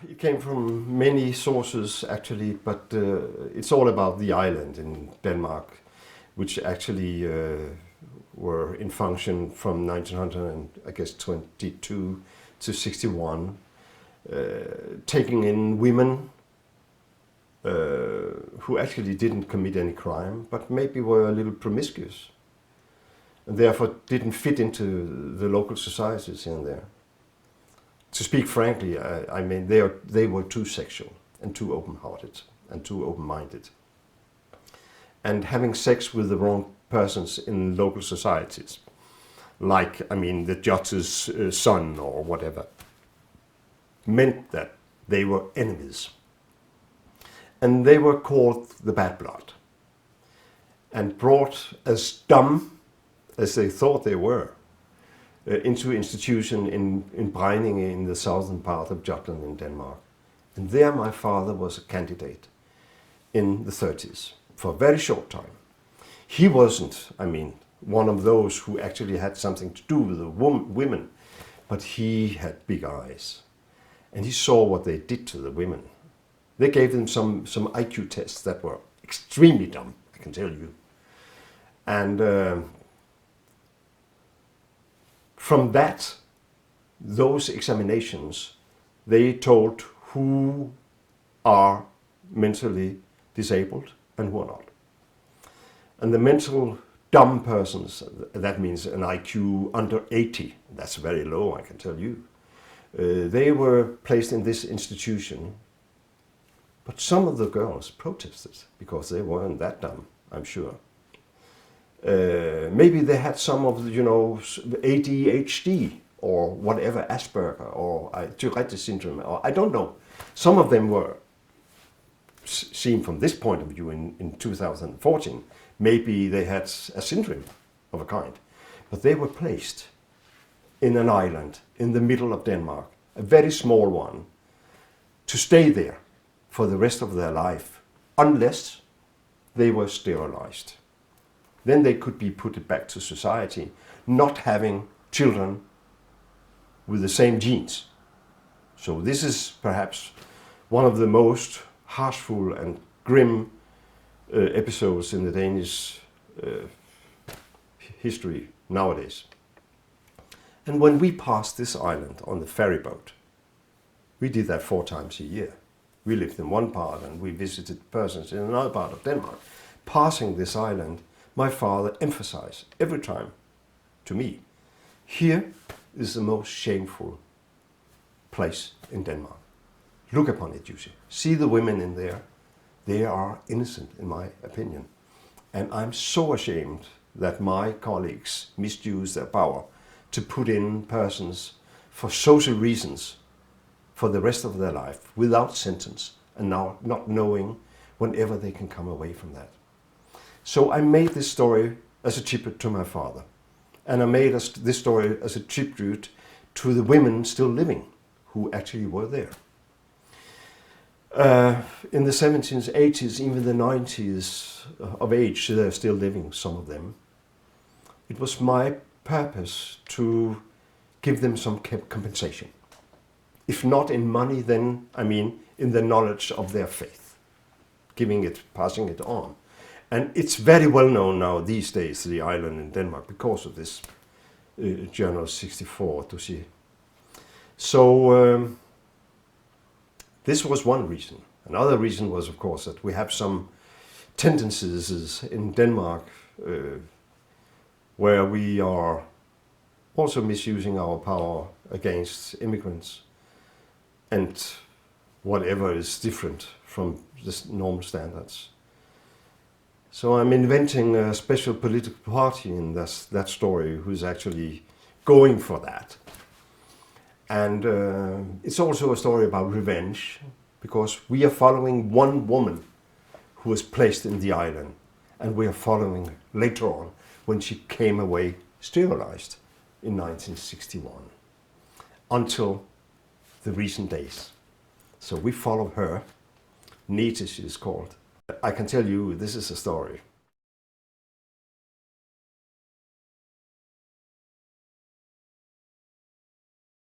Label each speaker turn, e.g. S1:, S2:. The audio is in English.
S1: it came from many sources actually, but it's all about the island in Denmark, which actually were in function from 1922 to 61, taking in women who actually didn't commit any crime, but maybe were a little promiscuous, and therefore didn't fit into the local societies in there. To speak frankly, I mean, they were too sexual and too open-hearted and too open-minded. And having sex with the wrong persons in local societies, like, I mean, the judge's son or whatever, meant that they were enemies. And they were called the bad blood and brought as dumb as they thought they were into institution in Breininge in the southern part of Jutland in Denmark. And there my father was a candidate in the 30s for a very short time. He wasn't, I mean, one of those who actually had something to do with the women, but he had big eyes. And he saw what they did to the women. They gave them some IQ tests that were extremely dumb, I can tell you. And from those examinations, they told who are mentally disabled and who are not. And the mental dumb persons, that means an IQ under 80, that's very low, I can tell you. They were placed in this institution, but some of the girls protested because they weren't that dumb, I'm sure. Maybe they had some of the, ADHD or whatever, Asperger or Tourette syndrome, or I don't know. Some of them were seen from this point of view in 2014. Maybe they had a syndrome of a kind, but they were placed in an island in the middle of Denmark, a very small one, to stay there for the rest of their life, unless they were sterilized. Then they could be put back to society, not having children with the same genes. So this is perhaps one of the most harshful and grim episodes in the Danish history nowadays. And when we passed this island on the ferry boat, we did that 4 times a year. We lived in one part and we visited persons in another part of Denmark. Passing this island, my father emphasized every time to me, here is the most shameful place in Denmark. Look upon it, Jussi. See the women in there. They are innocent, in my opinion. And I'm so ashamed that my colleagues misuse their power to put in persons for social reasons for the rest of their life without sentence and now not knowing whenever they can come away from that. So I made this story as a tribute to my father. And I made this story as a tribute to the women still living who actually were there. In the 70s, 80s, even the 90s of age, they're still living, some of them. It was my purpose to give them some compensation. If not in money, then, I mean, in the knowledge of their faith, passing it on. And it's very well known now these days, the island in Denmark, because of this Journal 64 Dossier. So this was one reason. Another reason was, of course, that we have some tendencies in Denmark where we are also misusing our power against immigrants and whatever is different from the normal standards. So I'm inventing a special political party in that story who's actually going for that. And it's also a story about revenge, because we are following one woman who was placed in the island, and we are following later on when she came away sterilized in 1961 until the recent days. So we follow her. Nete, she is called. I can tell you this is a story